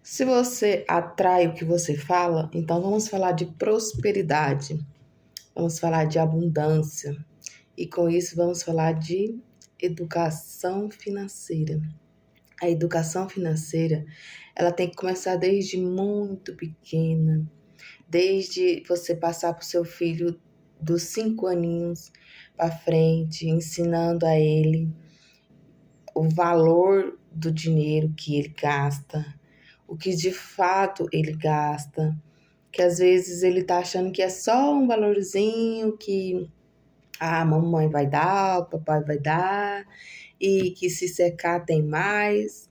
Se você atrai o que você fala, então vamos falar de prosperidade, vamos falar de abundância e com isso vamos falar de educação financeira. A educação financeira, ela tem que começar desde muito pequena, desde você passar para o seu filho dos 5 aninhos para frente, ensinando a ele o valor do dinheiro que ele gasta, o que de fato ele gasta, que às vezes ele tá achando que é só um valorzinho que a mamãe vai dar, o papai vai dar, e que se secar tem mais.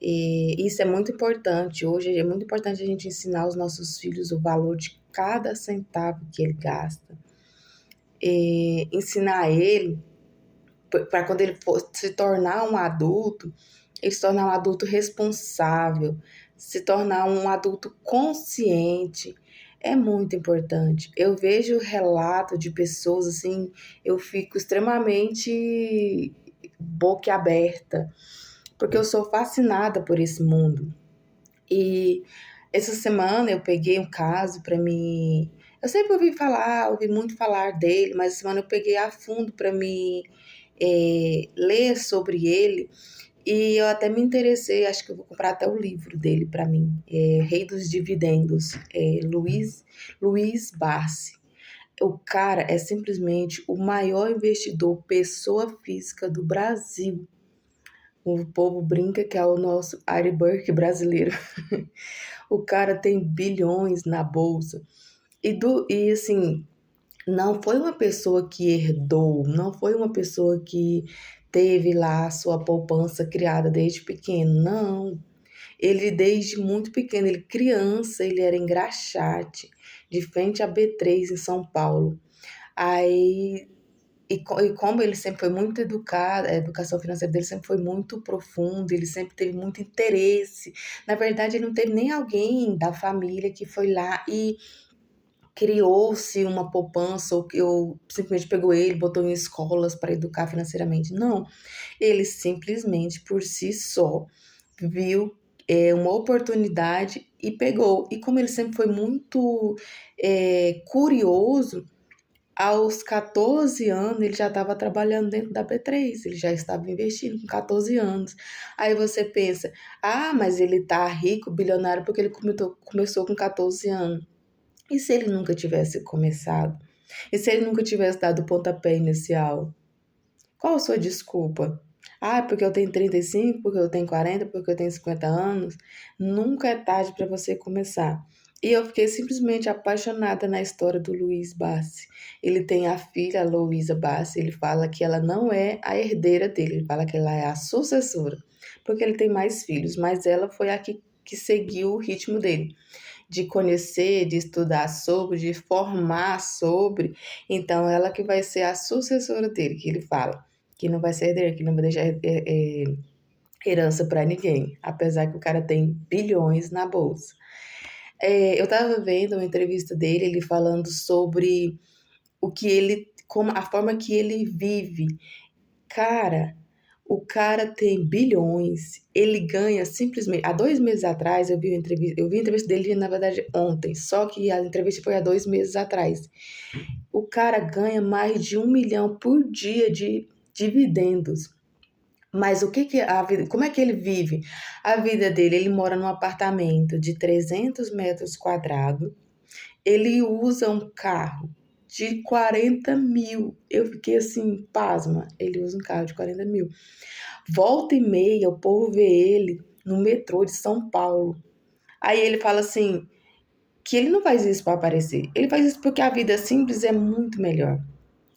E isso é muito importante. Hoje é muito importante a gente ensinar os nossos filhos o valor de cada centavo que ele gasta. E ensinar ele para quando ele for se tornar um adulto, ele se tornar um adulto responsável, se tornar um adulto consciente, é muito importante. Eu vejo relato de pessoas assim, eu fico extremamente boquiaberta, porque eu sou fascinada por esse mundo. E essa semana eu peguei um caso para mim. Eu sempre ouvi muito falar dele, mas essa semana eu peguei a fundo para me ler sobre ele e eu até me interessei, acho que eu vou comprar até o livro dele para mim, Rei dos Dividendos, Luiz Barsi. O cara é simplesmente o maior investidor pessoa física do Brasil. O povo brinca que é o nosso Ari Burke brasileiro. O cara tem bilhões na bolsa. E assim, não foi uma pessoa que herdou, não foi uma pessoa que teve lá a sua poupança criada desde pequeno, não. Ele desde muito pequeno, ele criança, ele era engraxate, de frente à B3 em São Paulo. Aí, e como ele sempre foi muito educado, a educação financeira dele sempre foi muito profunda, ele sempre teve muito interesse. Na verdade, ele não teve nem alguém da família que foi lá e criou-se uma poupança ou simplesmente pegou ele, botou em escolas para educar financeiramente. Não, ele simplesmente por si só viu uma oportunidade e pegou. E como ele sempre foi muito curioso, aos 14 anos ele já estava trabalhando dentro da B3, ele já estava investindo com 14 anos. Aí você pensa, ah, mas ele tá rico, bilionário, porque ele começou com 14 anos. E se ele nunca tivesse começado? E se ele nunca tivesse dado o pontapé inicial? Qual a sua desculpa? Ah, porque eu tenho 35, porque eu tenho 40, porque eu tenho 50 anos. Nunca é tarde para você começar. E eu fiquei simplesmente apaixonada na história do Luiz Bassi. Ele tem a filha, a Luísa Bassi, ele fala que ela não é a herdeira dele, ele fala que ela é a sucessora, porque ele tem mais filhos, mas ela foi a que seguiu o ritmo dele de conhecer, de estudar sobre, de formar sobre. Então, ela que vai ser a sucessora dele, que ele fala, que não vai ser herdeira, que não vai deixar herança para ninguém, apesar que o cara tem bilhões na bolsa. Eu estava vendo uma entrevista dele, ele falando sobre o que ele, como a forma que ele vive. Cara, o cara tem bilhões, ele ganha simplesmente. Há 2 meses atrás eu vi a entrevista dele, na verdade, ontem, só que a entrevista foi há 2 meses atrás. O cara ganha mais de 1 milhão por dia de dividendos. Mas o que que a vida, como é que ele vive? A vida dele, ele mora num apartamento de 300 metros quadrados, ele usa um carro de 40 mil. Eu fiquei assim, pasma, ele usa um carro de 40 mil. Volta e meia, o povo vê ele no metrô de São Paulo. Aí ele fala assim, que ele não faz isso para aparecer. Ele faz isso porque a vida simples é muito melhor.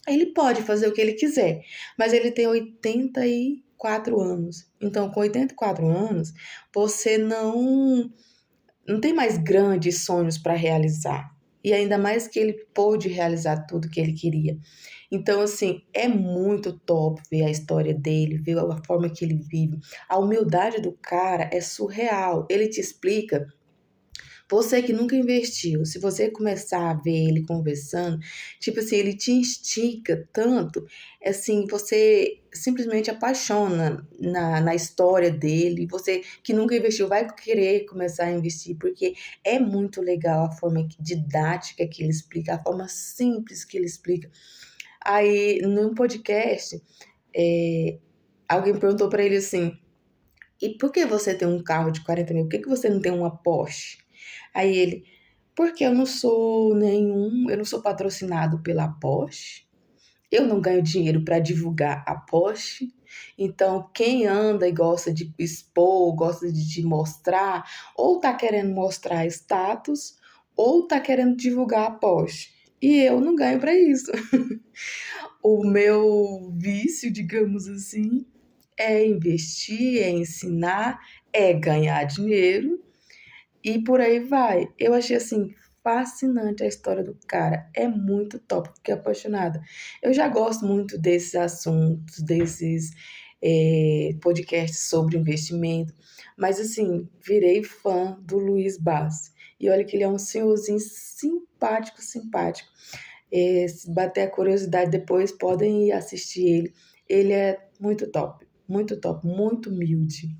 Ele pode fazer o que ele quiser, mas ele tem 84 anos. Então, com 84 anos, você não tem mais grandes sonhos para realizar. E ainda mais que ele pôde realizar tudo que ele queria. Então, assim, é muito top ver a história dele, ver a forma que ele vive. A humildade do cara é surreal. Ele te explica Você que nunca investiu, se você começar a ver ele conversando, tipo assim, ele te instiga tanto, assim, você simplesmente apaixona na história dele. Você que nunca investiu vai querer começar a investir, porque é muito legal a forma didática que ele explica, a forma simples que ele explica. Aí, num podcast, alguém perguntou para ele assim: e por que você tem um carro de 40 mil? Por que você não tem uma Porsche? Aí ele, porque eu não sou patrocinado pela Porsche, eu não ganho dinheiro para divulgar a Porsche. Então, quem anda e gosta de expor, gosta de mostrar, ou tá querendo mostrar status, ou tá querendo divulgar a Porsche. E eu não ganho para isso. O meu vício, digamos assim, é investir, é ensinar, é ganhar dinheiro e por aí vai. Eu achei assim fascinante a história do cara. É muito top, fiquei apaixonada. Eu já gosto muito desses assuntos, desses podcasts sobre investimento, mas assim, virei fã do Luiz Bassi. E olha que ele é um senhorzinho simpático, simpático. Se bater a curiosidade depois, podem ir assistir ele. Ele é muito top, muito humilde.